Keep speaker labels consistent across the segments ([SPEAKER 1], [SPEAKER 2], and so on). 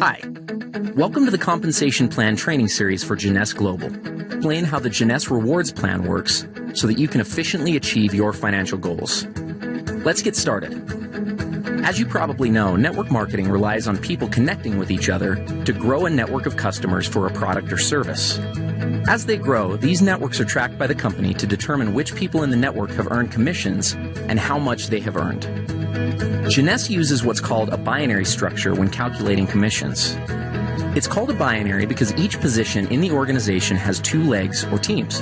[SPEAKER 1] Hi, welcome to the Compensation Plan Training Series for Jeunesse Global. Explain how the Jeunesse Rewards Plan works so that you can efficiently achieve your financial goals. Let's get started. As you probably know, network marketing relies on people connecting with each other to grow a network of customers for a product or service. As they grow, these networks are tracked by the company to determine which people in the network have earned commissions and how much they have earned. Jeunesse uses what's called a binary structure when calculating commissions. It's called a binary because each position in the organization has two legs or teams.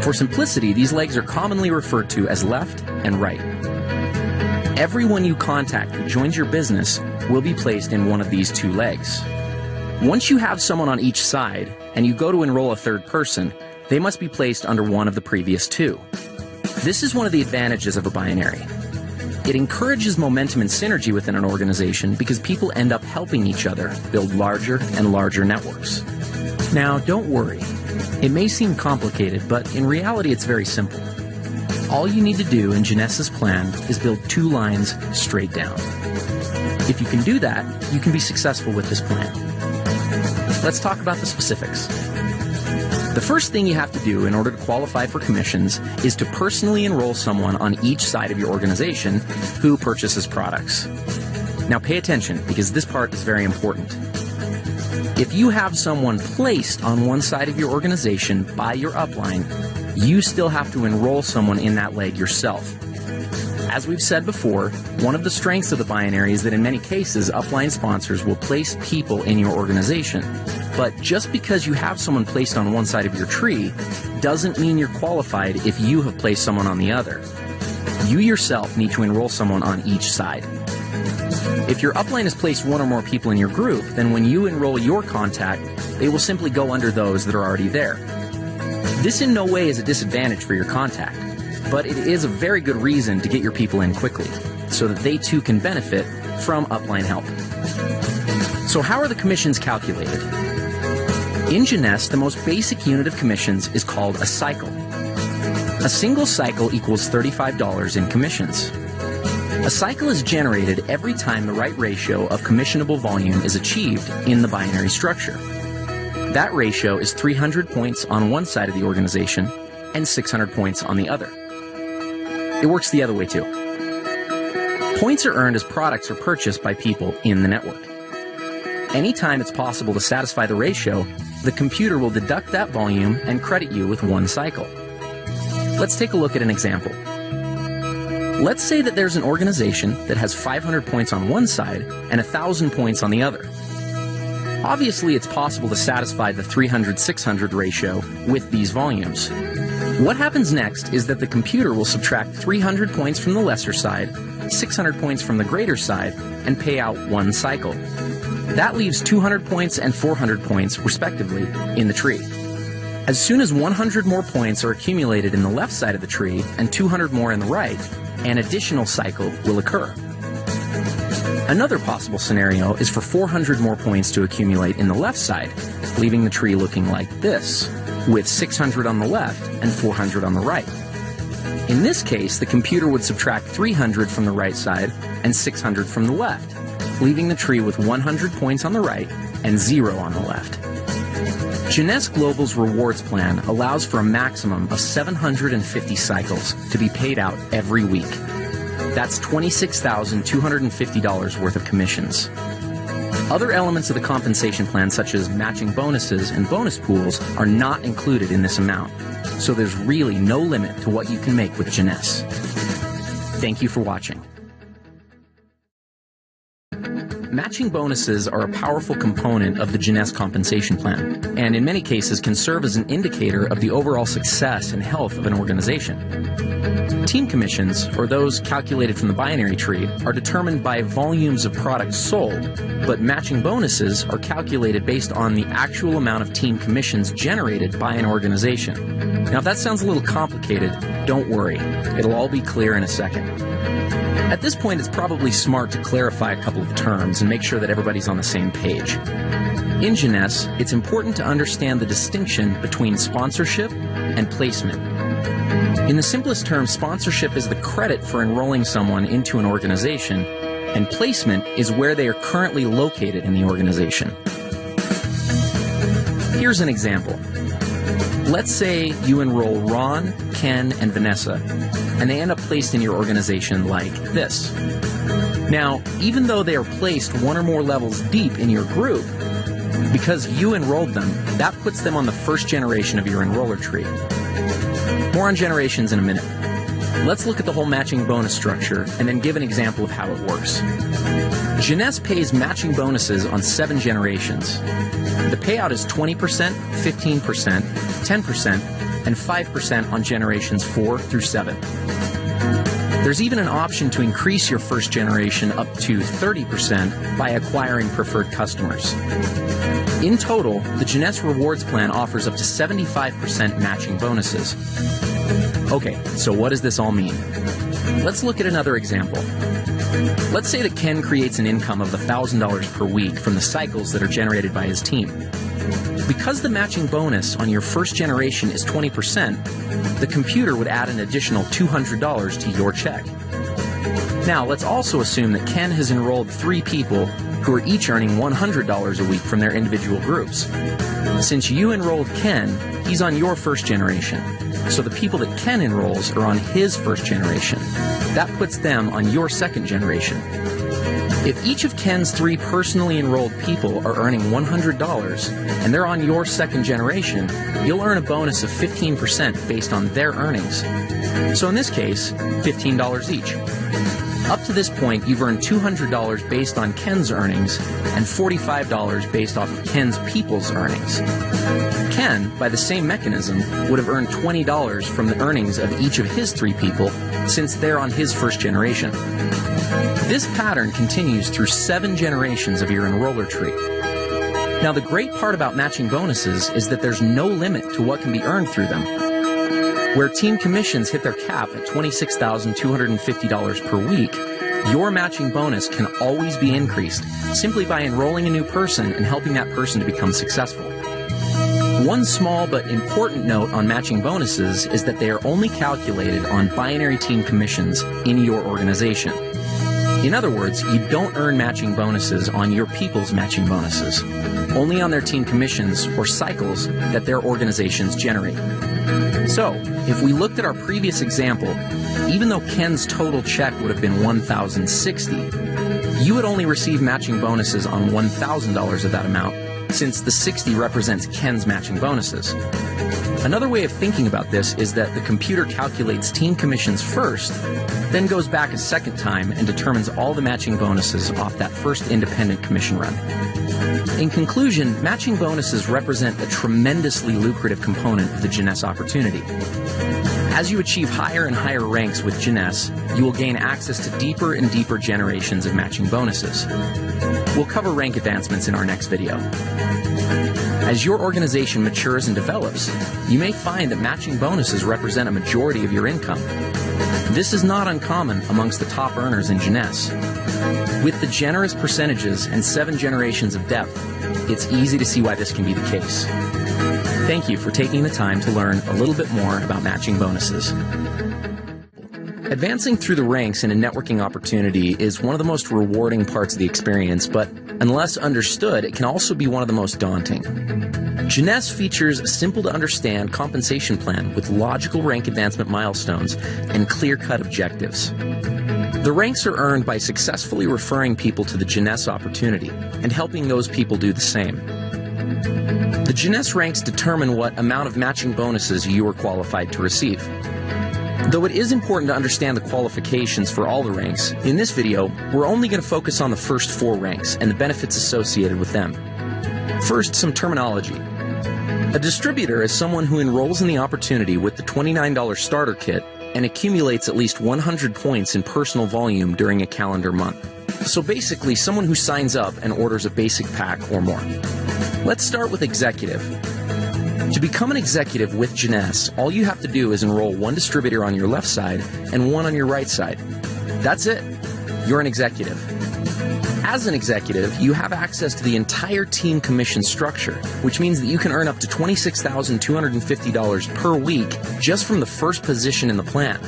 [SPEAKER 1] For simplicity, these legs are commonly referred to as left and right. Everyone you contact who joins your business will be placed in one of these two legs. Once you have someone on each side and you go to enroll a third person, they must be placed under one of the previous two. This is one of the advantages of a binary. It encourages momentum and synergy within an organization because people end up helping each other build larger and larger networks. Now, don't worry. It may seem complicated, but in reality it's very simple. All you need to do in Jeunesse's plan is build two lines straight down. If you can do that, you can be successful with this plan. Let's talk about the specifics. The first thing you have to do in order to qualify for commissions is to personally enroll someone on each side of your organization who purchases products. Now pay attention because this part is very important. If you have someone placed on one side of your organization by your upline, you still have to enroll someone in that leg yourself. As we've said before, one of the strengths of the binary is that in many cases, upline sponsors will place people in your organization. But just because you have someone placed on one side of your tree doesn't mean you're qualified if you have placed someone on the other. You yourself need to enroll someone on each side. If your upline has placed one or more people in your group, then when you enroll your contact, they will simply go under those that are already there. This in no way is a disadvantage for your contact, but it is a very good reason to get your people in quickly so that they too can benefit from upline help. So how are the commissions calculated? In Jeunesse, the most basic unit of commissions is called a cycle. A single cycle equals $35 in commissions. A cycle is generated every time the right ratio of commissionable volume is achieved in the binary structure. That ratio is 300 points on one side of the organization and 600 points on the other. It works the other way too. Points are earned as products are purchased by people in the network. Anytime it's possible to satisfy the ratio, the computer will deduct that volume and credit you with one cycle. Let's take a look at an example. Let's say that there's an organization that has 500 points on one side and 1,000 points on the other. Obviously, it's possible to satisfy the 300-600 ratio with these volumes. What happens next is that the computer will subtract 300 points from the lesser side, 600 points from the greater side, and pay out one cycle. That leaves 200 points and 400 points, respectively, in the tree. As soon as 100 more points are accumulated in the left side of the tree and 200 more in the right, an additional cycle will occur. Another possible scenario is for 400 more points to accumulate in the left side, leaving the tree looking like this, with 600 on the left and 400 on the right. In this case, the computer would subtract 300 from the right side and 600 from the left, leaving the tree with 100 points on the right and 0 on the left. Jeunesse Global's rewards plan allows for a maximum of 750 cycles to be paid out every week. That's $26,250 worth of commissions. Other elements of the compensation plan, such as matching bonuses and bonus pools, are not included in this amount, so there's really no limit to what you can make with Jeunesse. Thank you for watching. Matching bonuses are a powerful component of the Jeunesse compensation plan, and in many cases can serve as an indicator of the overall success and health of an organization. Team commissions, or those calculated from the binary tree, are determined by volumes of products sold, but matching bonuses are calculated based on the actual amount of team commissions generated by an organization. Now, if that sounds a little complicated, don't worry. It'll all be clear in a second. At this point, it's probably smart to clarify a couple of terms and make sure that everybody's on the same page. In Jeunesse, it's important to understand the distinction between sponsorship and placement. In the simplest terms, sponsorship is the credit for enrolling someone into an organization, and placement is where they are currently located in the organization. Here's an example. Let's say you enroll Ron, Ken, and Vanessa, and they end up placed in your organization like this. Now, even though they are placed one or more levels deep in your group, because you enrolled them, that puts them on the first generation of your enroller tree. More on generations in a minute. Let's look at the whole matching bonus structure and then give an example of how it works. Jeunesse pays matching bonuses on 7 generations. The payout is 20%, 15%, 10%, and 5% on generations 4 through 7. There's even an option to increase your first generation up to 30% by acquiring preferred customers. In total, the Jeunesse Rewards Plan offers up to 75% matching bonuses. Okay, so what does this all mean? Let's look at another example. Let's say that Ken creates an income of $1,000 per week from the cycles that are generated by his team. Because the matching bonus on your first generation is 20%, the computer would add an additional $200 to your check. Now, let's also assume that Ken has enrolled 3 people who are each earning $100 a week from their individual groups. Since you enrolled Ken, he's on your first generation. So the people that Ken enrolls are on his first generation. That puts them on your second generation. If each of Ken's 3 personally enrolled people are earning $100 and they're on your second generation, you'll earn a bonus of 15% based on their earnings. So in this case, $15 each. Up to this point, you've earned $200 based on Ken's earnings and $45 based off of Ken's people's earnings. Ken, by the same mechanism, would have earned $20 from the earnings of each of his 3 people since they're on his first generation. This pattern continues through 7 generations of your enroller tree. Now, the great part about matching bonuses is that there's no limit to what can be earned through them. Where team commissions hit their cap at $26,250 per week, your matching bonus can always be increased simply by enrolling a new person and helping that person to become successful. One small but important note on matching bonuses is that they are only calculated on binary team commissions in your organization. In other words, you don't earn matching bonuses on your people's matching bonuses, only on their team commissions or cycles that their organizations generate. So, if we looked at our previous example, even though Ken's total check would have been $1,060, you would only receive matching bonuses on $1,000 of that amount, since the 60 represents Ken's matching bonuses. Another way of thinking about this is that the computer calculates team commissions first, then goes back a second time and determines all the matching bonuses off that first independent commission run. In conclusion, matching bonuses represent a tremendously lucrative component of the Jeunesse opportunity. As you achieve higher and higher ranks with Jeunesse, you will gain access to deeper and deeper generations of matching bonuses. We'll cover rank advancements in our next video. As your organization matures and develops, you may find that matching bonuses represent a majority of your income. This is not uncommon amongst the top earners in Jeunesse. With the generous percentages and 7 generations of depth, it's easy to see why this can be the case. Thank you for taking the time to learn a little bit more about matching bonuses. Advancing through the ranks in a networking opportunity is one of the most rewarding parts of the experience, but unless understood, it can also be one of the most daunting. Jeunesse features a simple-to-understand compensation plan with logical rank advancement milestones and clear-cut objectives. The ranks are earned by successfully referring people to the Jeunesse opportunity and helping those people do the same. The Jeunesse ranks determine what amount of matching bonuses you are qualified to receive. Though it is important to understand the qualifications for all the ranks, in this video, we're only going to focus on the first 4 ranks and the benefits associated with them. First, some terminology. A distributor is someone who enrolls in the opportunity with the $29 starter kit and accumulates at least 100 points in personal volume during a calendar month. So basically, someone who signs up and orders a basic pack or more. Let's start with executive. To become an executive with Jeunesse, all you have to do is enroll 1 distributor on your left side and 1 on your right side. That's it. You're an executive. As an executive, you have access to the entire team commission structure, which means that you can earn up to $26,250 per week just from the first position in the plan.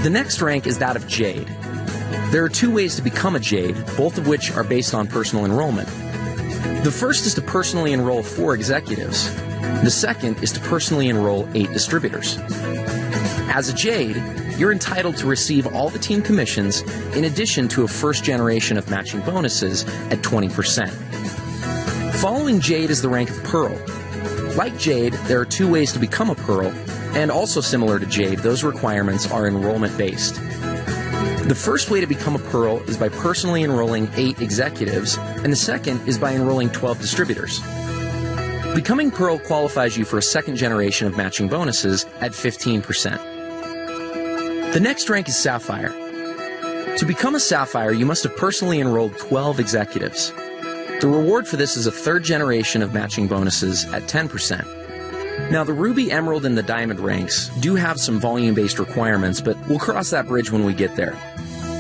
[SPEAKER 1] The next rank is that of Jade. There are two ways to become a Jade, both of which are based on personal enrollment. The first is to personally enroll 4 executives. The second is to personally enroll 8 distributors. As a Jade, you're entitled to receive all the team commissions in addition to a first generation of matching bonuses at 20%. Following Jade is the rank of Pearl. Like Jade, there are 2 ways to become a Pearl, and also similar to Jade, those requirements are enrollment-based. The first way to become a Pearl is by personally enrolling 8 executives, and the second is by enrolling 12 distributors. Becoming Pearl qualifies you for a second generation of matching bonuses at 15%. The next rank is Sapphire. To become a Sapphire, you must have personally enrolled 12 executives. The reward for this is a third generation of matching bonuses at 10%. Now, the Ruby, Emerald, and the Diamond ranks do have some volume-based requirements, but we'll cross that bridge when we get there.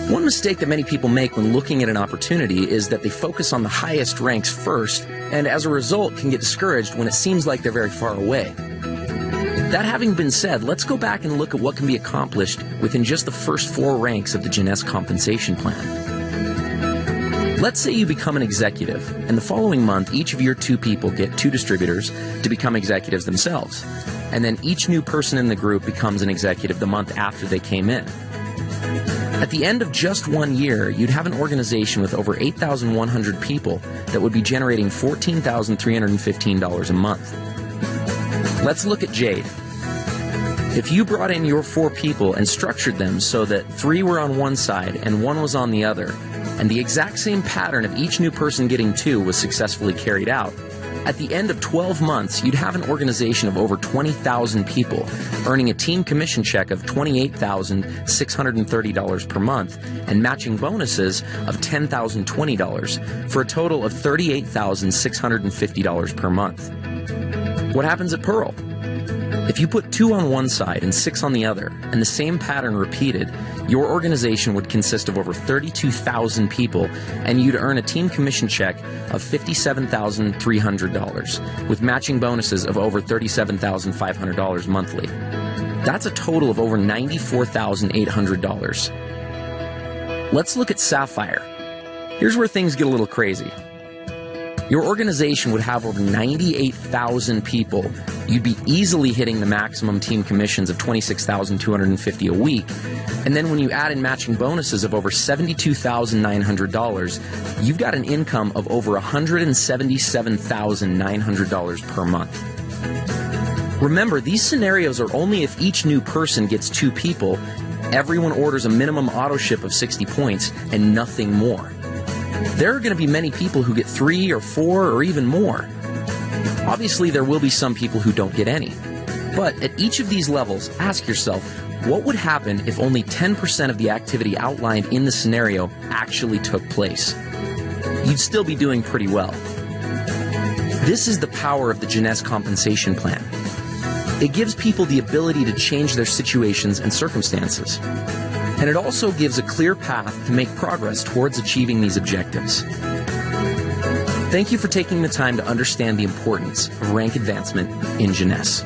[SPEAKER 1] One mistake that many people make when looking at an opportunity is that they focus on the highest ranks first, and as a result can get discouraged when it seems like they're very far away. That having been said, let's go back and look at what can be accomplished within just the first 4 ranks of the Jeunesse compensation plan. Let's say you become an executive, and the following month each of your 2 people get 2 distributors to become executives themselves, and then each new person in the group becomes an executive the month after they came in. At the end of just 1 year, you'd have an organization with over 8,100 people that would be generating $14,315 a month. Let's look at Jade. If you brought in your 4 people and structured them so that 3 were on one side and 1 was on the other, and the exact same pattern of each new person getting 2 was successfully carried out, at the end of 12 months, you'd have an organization of over 20,000 people, earning a team commission check of $28,630 per month and matching bonuses of $10,020 for a total of $38,650 per month. What happens at Pearl? If you put 2 on one side and 6 on the other, and the same pattern repeated, your organization would consist of over 32,000 people, and you'd earn a team commission check of $57,300, with matching bonuses of over $37,500 monthly. That's a total of over $94,800. Let's look at Sapphire. Here's where things get a little crazy. Your organization would have over 98,000 people. You'd be easily hitting the maximum team commissions of $26,250 a week. And then when you add in matching bonuses of over $72,900, you've got an income of over $177,900 per month. Remember, these scenarios are only if each new person gets 2 people, everyone orders a minimum auto ship of 60 points, and nothing more. There are going to be many people who get 3 or 4 or even more. Obviously, there will be some people who don't get any. But at each of these levels, ask yourself, what would happen if only 10% of the activity outlined in the scenario actually took place? You'd still be doing pretty well. This is the power of the Jeunesse compensation plan. It gives people the ability to change their situations and circumstances. And it also gives a clear path to make progress towards achieving these objectives. Thank you for taking the time to understand the importance of rank advancement in Jeunesse.